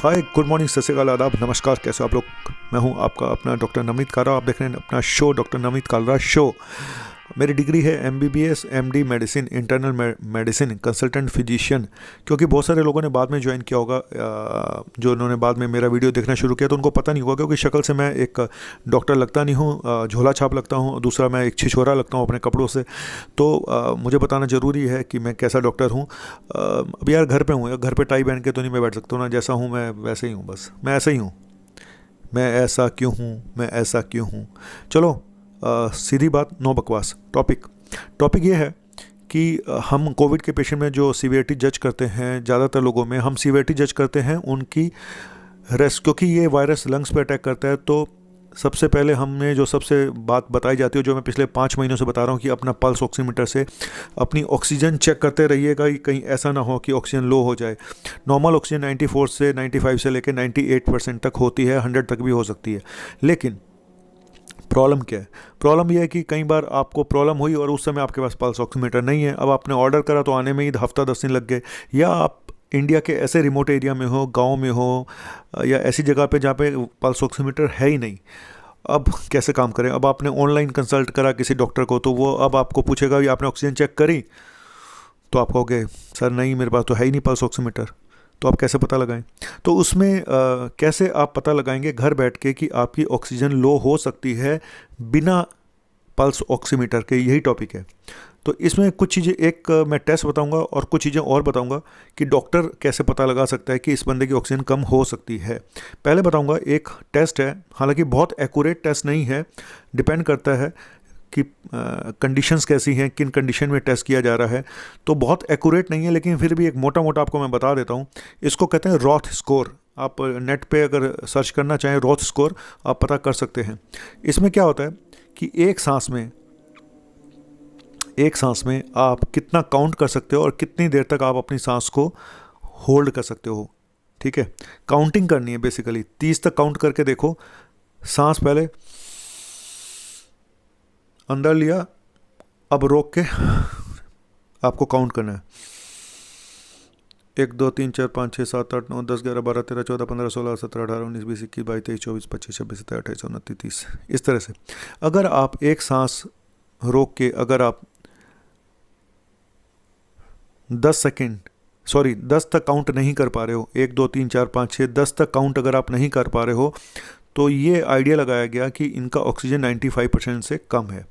हाय, good morning, सत श्री अकाल, आदाब, नमस्कार। कैसे हो आप लोग? मैं हूं आपका अपना डॉक्टर नवनीत कालरा। आप देख रहे हैं अपना show doctor Navneet Kalra show. मेरी डिग्री है MBBS MD medicine, internal medicine, consultant physician. क्योंकि बहुत सारे लोगों ने बाद में ज्वाइन किया होगा, जो उन्होंने बाद में मेरा वीडियो देखना शुरू किया तो उनको पता नहीं होगा, क्योंकि शक्ल से मैं एक डॉक्टर लगता नहीं हूँ, झोला छाप लगता हूँ। दूसरा, मैं एक छिछोरा लगता हूँ अपने कपड़ों से। तो मुझे बताना ज़रूरी है कि मैं कैसा डॉक्टर हूँ। अब यार घर पे हूँ, घर पे टाई पहन के तो नहीं मैं बैठ सकता हूँ ना। जैसा हूँ मैं वैसे ही हूँ, बस मैं ऐसा ही हूँ। मैं ऐसा क्यों हूँ, मैं ऐसा क्यों हूँ। चलो, सीधी बात, नो बकवास। टॉपिक ये है कि हम कोविड के पेशेंट में जो सीवियरिटी जज करते हैं, ज़्यादातर लोगों में हम सीवियरिटी जज करते हैं उनकी रेस्ट, क्योंकि ये वायरस लंग्स पे अटैक करता है। तो सबसे पहले हमने जो सबसे बात बताई जाती है, जो मैं पिछले 5 महीनों से बता रहा हूँ, कि अपना पल्स ऑक्सीमीटर से अपनी ऑक्सीजन चेक करते रहिएगा, कहीं ऐसा ना हो कि ऑक्सीजन लो हो जाए। नॉर्मल ऑक्सीजन 94 से 95 से लेकर 98% तक होती है, 100 तक भी हो सकती है। लेकिन प्रॉब्लम क्या है? प्रॉब्लम यह है कि कई बार आपको प्रॉब्लम हुई और उस समय आपके पास पल्स ऑक्सीमीटर नहीं है। अब आपने ऑर्डर करा तो आने में ही हफ्ता 10 दिन लग गए, या आप इंडिया के ऐसे रिमोट एरिया में हो, गांव में हो, या ऐसी जगह पे जहाँ पे पल्स ऑक्सीमीटर है ही नहीं। अब कैसे काम करें? अब आपने ऑनलाइन कंसल्ट करा किसी डॉक्टर को, तो वो अब आपको पूछेगा कि आपने ऑक्सीजन चेक करी? तो आप कहोगे सर नहीं, मेरे पास तो है ही नहीं पल्स ऑक्सीमीटर। तो आप कैसे पता लगाएं? तो उसमें कैसे आप पता लगाएंगे घर बैठ के कि आपकी ऑक्सीजन लो हो सकती है बिना पल्स ऑक्सीमीटर के? यही टॉपिक है। तो इसमें कुछ चीज़ें, एक मैं टेस्ट बताऊंगा और कुछ चीज़ें और बताऊंगा कि डॉक्टर कैसे पता लगा सकता है कि इस बंदे की ऑक्सीजन कम हो सकती है। पहले बताऊंगा, एक टेस्ट है, हालांकि बहुत एक्यूरेट टेस्ट नहीं है, डिपेंड करता है कि कंडीशंस कैसी हैं, किन कंडीशन में टेस्ट किया जा रहा है। तो बहुत एक्यूरेट नहीं है, लेकिन फिर भी एक मोटा मोटा आपको मैं बता देता हूँ। इसको कहते हैं रॉथ स्कोर। आप नेट पे अगर सर्च करना चाहें रॉथ स्कोर, आप पता कर सकते हैं। इसमें क्या होता है कि एक सांस में आप कितना काउंट कर सकते हो और कितनी देर तक आप अपनी सांस को होल्ड कर सकते हो। ठीक है, काउंटिंग करनी है बेसिकली। 30 तक काउंट करके देखो। सांस पहले अंदर लिया, अब रोक के आपको काउंट करना है। 1 2 3 4 5 6 7 8 9 10 11 12 13 14 15 16 17 18 19 20 21 22 23 24 25 26 27 28 29 30, इस तरह से। अगर आप एक सांस रोक के, अगर आप 10 तक काउंट नहीं कर पा रहे हो, 1 2 3 4 5 6 10 तक काउंट अगर आप नहीं कर पा रहे हो, तो ये आइडिया लगाया गया कि इनका ऑक्सीजन 95% से कम है।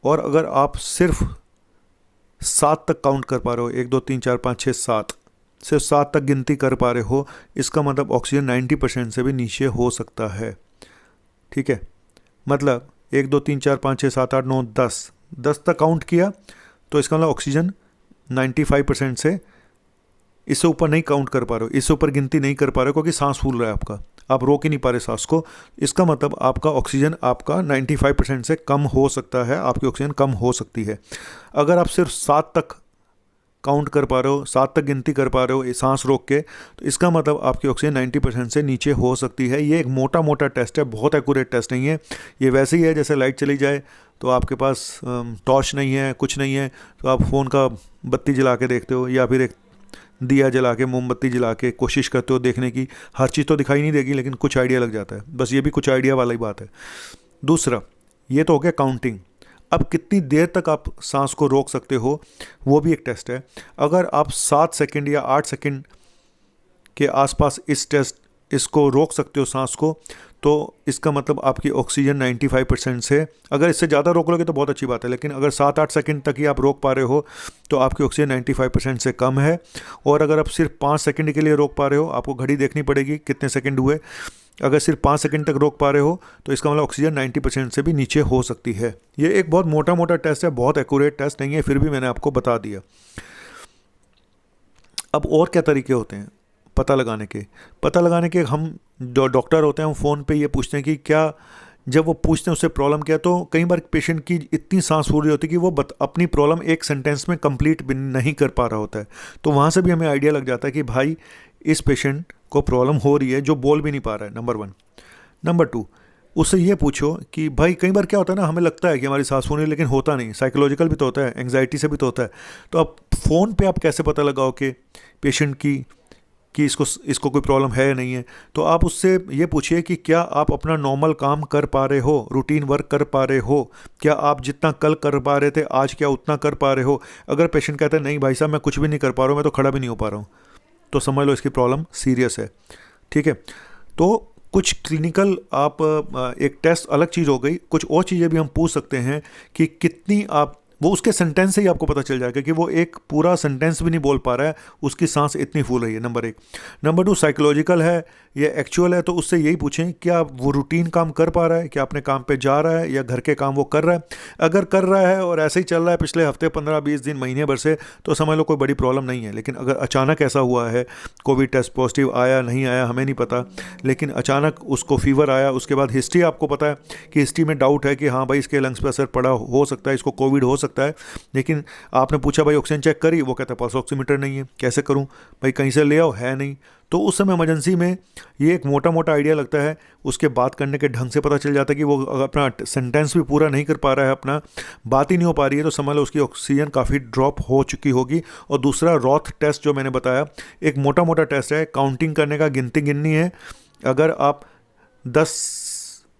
और अगर आप सिर्फ 7 तक काउंट कर पा रहे हो, 1 2 3 4 5 6 7, सिर्फ 7 तक गिनती कर पा रहे हो, इसका मतलब ऑक्सीजन 90% से भी नीचे हो सकता है। ठीक है, मतलब 1 2 3 4 5 6 7 8 9 10 तक काउंट किया, तो इसका मतलब ऑक्सीजन 95% से, इससे ऊपर नहीं काउंट कर पा रहे हो, इससे ऊपर गिनती नहीं कर पा रहे हो, क्योंकि सांस फूल रहा है आपका, आप रोक ही नहीं पा रहे सांस को। इसका मतलब आपका ऑक्सीजन आपका 95% से कम हो सकता है, आपकी ऑक्सीजन कम हो सकती है। अगर आप सिर्फ 7 तक काउंट कर पा रहे हो, 7 तक गिनती कर पा रहे हो सांस रोक के, तो इसका मतलब आपकी ऑक्सीजन 90% से नीचे हो सकती है। ये एक मोटा मोटा टेस्ट है, बहुत एक्यूरेट टेस्ट नहीं है। ये वैसे ही है जैसे लाइट चली जाए तो आपके पास टॉर्च नहीं है, कुछ नहीं है, तो आप फ़ोन का बत्ती जला के देखते हो, या फिर एक दिया जला के, मोमबत्ती जला के कोशिश करते हो देखने की। हर चीज़ तो दिखाई नहीं देगी, लेकिन कुछ आइडिया लग जाता है। बस ये भी कुछ आइडिया वाला ही बात है। दूसरा, ये तो हो गया काउंटिंग। अब कितनी देर तक आप सांस को रोक सकते हो, वो भी एक टेस्ट है। अगर आप 7 सेकंड या 8 सेकंड के आसपास इसको रोक सकते हो सांस को, तो इसका मतलब आपकी ऑक्सीजन 95% से, अगर इससे ज़्यादा रोक लोगे तो बहुत अच्छी बात है, लेकिन अगर 7-8 सेकंड तक ही आप रोक पा रहे हो तो आपकी ऑक्सीजन 95% से कम है। और अगर आप सिर्फ 5 सेकंड के लिए रोक पा रहे हो, आपको घड़ी देखनी पड़ेगी कितने सेकंड हुए। अगर सिर्फ 5 सेकंड तक रोक पा रहे हो, तो इसका मतलब ऑक्सीजन 90% से भी नीचे हो सकती है। ये एक बहुत मोटा मोटा टेस्ट है, बहुत एक्यूरेट टेस्ट नहीं है, फिर भी मैंने आपको बता दिया। अब और क्या तरीके होते हैं पता लगाने के? हम जो डॉक्टर होते हैं, हम फ़ोन पे ये पूछते हैं कि क्या, जब वो पूछते हैं उससे प्रॉब्लम क्या, तो कई बार पेशेंट की इतनी सांस फूल रही होती है कि वो अपनी प्रॉब्लम एक सेंटेंस में कंप्लीट नहीं कर पा रहा होता है। तो वहाँ से भी हमें आइडिया लग जाता है कि भाई इस पेशेंट को प्रॉब्लम हो रही है, जो बोल भी नहीं पा रहा है, नंबर 1। नंबर 2, उससे ये पूछो कि भाई कई बार क्या होता है ना, हमें लगता है कि हमारी सांस फूल रही है, लेकिन होता नहीं। साइकोलॉजिकल भी तो होता है, एंग्जाइटी से भी तो होता है। तो अब फ़ोन पे आप कैसे पता लगाओ कि पेशेंट की कि इसको कोई प्रॉब्लम है या नहीं है, तो आप उससे ये पूछिए कि क्या आप अपना नॉर्मल काम कर पा रहे हो, रूटीन वर्क कर पा रहे हो, क्या आप जितना कल कर पा रहे थे आज क्या उतना कर पा रहे हो। अगर पेशेंट कहता है नहीं भाई साहब मैं कुछ भी नहीं कर पा रहा हूँ, मैं तो खड़ा भी नहीं हो पा रहा हूँ, तो समझ लो इसकी प्रॉब्लम सीरियस है। ठीक है, तो कुछ क्लिनिकल आप एक टेस्ट अलग चीज़ हो गई, कुछ और चीज़ें भी हम पूछ सकते हैं कि कितनी आप, वो उसके सेंटेंस से ही आपको पता चल जाएगा कि वो एक पूरा सेंटेंस भी नहीं बोल पा रहा है, उसकी सांस इतनी फूल रही है, नंबर 1। नंबर 2 साइकोलॉजिकल है या एक्चुअल है, तो उससे यही पूछें क्या वो रूटीन काम कर पा रहा है, क्या अपने काम पे जा रहा है या घर के काम वो कर रहा है। अगर कर रहा है और ऐसे ही चल रहा है पिछले हफ्ते 15-20 दिन महीने भर से, तो समझ लो कोई बड़ी प्रॉब्लम नहीं है। लेकिन अगर अचानक ऐसा हुआ है, कोविड टेस्ट पॉजिटिव आया नहीं आया हमें नहीं पता, लेकिन अचानक उसको फीवर आया, उसके बाद हिस्ट्री आपको पता है कि हिस्ट्री में डाउट है कि हाँ भाई इसके लंग्स पर असर पड़ा हो सकता है, इसको कोविड हो सकता है, लेकिन आपने पूछा भाई ऑक्सीजन चेक करी, वो कहता है पल्स ऑक्सीमीटर नहीं है, कैसे करूं भाई, कहीं से ले आओ, है नहीं। तो उस समय इमरजेंसी में ये एक मोटा मोटा आइडिया लगता है, उसके बात करने के ढंग से पता चल जाता है कि वो अपना सेंटेंस भी पूरा नहीं कर पा रहा है, अपना बात ही नहीं हो पा रही है, तो समझ लो उसकी ऑक्सीजन काफ़ी ड्रॉप हो चुकी होगी। और दूसरा रॉथ टेस्ट जो मैंने बताया, एक मोटा मोटा टेस्ट है, काउंटिंग करने का, गिनती गिननी है। अगर आप 10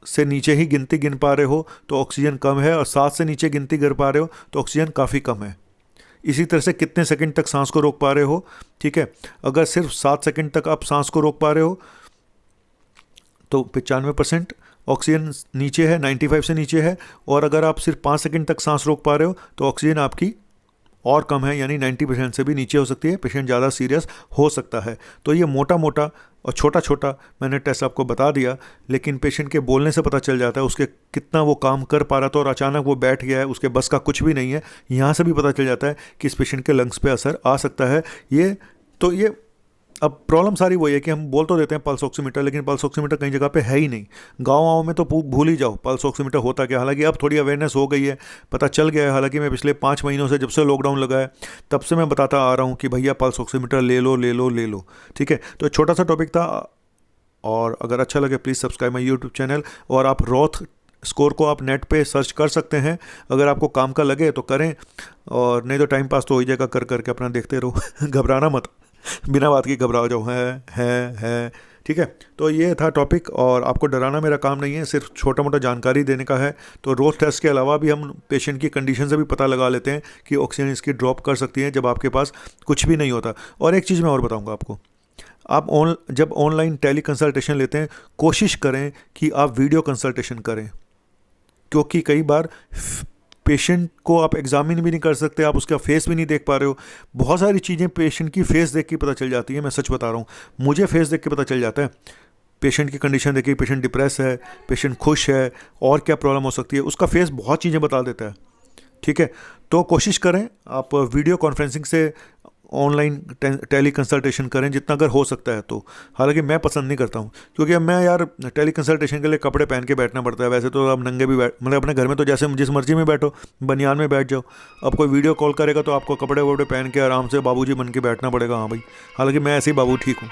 से नीचे ही गिनती गिन पा रहे हो तो ऑक्सीजन कम है, और 7 से नीचे गिनती कर पा रहे हो तो ऑक्सीजन काफ़ी कम है। इसी तरह से कितने सेकंड तक सांस को रोक पा रहे हो। ठीक है, अगर सिर्फ 7 सेकंड तक आप सांस को रोक पा रहे हो तो 95% ऑक्सीजन नीचे है, 95 से नीचे है। और अगर आप सिर्फ 5 सेकंड तक सांस रोक पा रहे हो तो ऑक्सीजन आपकी और कम है, यानी 90% से भी नीचे हो सकती है, पेशेंट ज़्यादा सीरियस हो सकता है। तो ये मोटा मोटा और छोटा छोटा मैंने टेस्ट आपको बता दिया, लेकिन पेशेंट के बोलने से पता चल जाता है उसके कितना वो काम कर पा रहा था, और अचानक वो बैठ गया है, उसके बस का कुछ भी नहीं है, यहाँ से भी पता चल जाता है कि इस पेशेंट के लंग्स पे असर आ सकता है। ये अब प्रॉब्लम सारी वही है कि हम बोल तो देते हैं पल्स ऑक्सीमीटर, लेकिन पल्स ऑक्सीमीटर कहीं जगह पे है ही नहीं। गाँव में तो भूल ही जाओ पल्स ऑक्सीमीटर होता क्या। हालांकि अब थोड़ी अवेयरनेस हो गई है, पता चल गया है। हालांकि मैं पिछले 5 महीनों से, जब से लॉकडाउन लगा है तब से मैं बताता आ रहा हूँ कि भैया पल्स ऑक्सीमीटर ले लो ले लो ले लो। ठीक है, तो छोटा सा टॉपिक था, और अगर अच्छा लगे please subscribe my YouTube channel. और आप रॉथ स्कोर को आप नेट पे सर्च कर सकते हैं, अगर आपको काम का लगे तो करें, और नहीं तो टाइम पास तो हो ही जाएगा, कर करके अपना देखते रहो। घबराना मत, बिना बात की घबराओ जाओ, है। ठीक है, तो ये था टॉपिक, और आपको डराना मेरा काम नहीं है, सिर्फ छोटा मोटा जानकारी देने का है। तो रोज टेस्ट के अलावा भी हम पेशेंट की कंडीशन से भी पता लगा लेते हैं कि ऑक्सीजन इसकी ड्रॉप कर सकती है जब आपके पास कुछ भी नहीं होता। और एक चीज़ मैं और बताऊँगा आपको, आप जब ऑनलाइन टेली कंसल्टेशन लेते हैं, कोशिश करें कि आप वीडियो कंसल्टेशन करें, क्योंकि कई बार पेशेंट को आप एग्जामिन भी नहीं कर सकते, आप उसका फेस भी नहीं देख पा रहे हो। बहुत सारी चीज़ें पेशेंट की फेस देख के पता चल जाती है, मैं सच बता रहा हूँ, मुझे फेस देख के पता चल जाता है। पेशेंट की कंडीशन देखिए, पेशेंट डिप्रेस है, पेशेंट खुश है, और क्या प्रॉब्लम हो सकती है, उसका फेस बहुत चीज़ें बता देता है। ठीक है, तो कोशिश करें आप वीडियो कॉन्फ्रेंसिंग से ऑनलाइन टेली कंसल्टेशन करें जितना अगर हो सकता है तो। हालांकि मैं पसंद नहीं करता हूं, क्योंकि अब मैं यार टेली कंसल्टेशन के लिए कपड़े पहन के बैठना पड़ता है। वैसे तो अब नंगे भी मतलब अपने घर में तो जैसे जिस मर्जी में बैठो, बनियान में बैठ जाओ। अब कोई वीडियो कॉल करेगा तो आपको कपड़े वपड़े पहन के आराम से बाबूजी बन के बैठना पड़ेगा। हाँ भाई, हालांकि मैं ऐसे ही बाबू ठीक हूँ,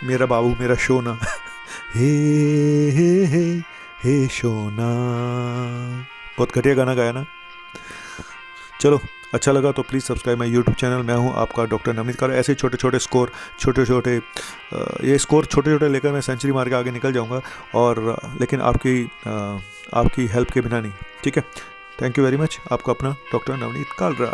मेरा बाबू मेरा शोना। हे शोना, बहुत घटिया गाना गाया ना। चलो, अच्छा लगा तो please subscribe my YouTube channel. मैं हूँ आपका डॉक्टर नवनीत कार। ऐसे छोटे छोटे स्कोर, ये स्कोर छोटे छोटे लेकर मैं सेंचुरी मार के आगे निकल जाऊँगा, और लेकिन आपकी हेल्प के बिना नहीं। ठीक है, थैंक यू वेरी मच। आपका अपना डॉक्टर नवनीत कालरा।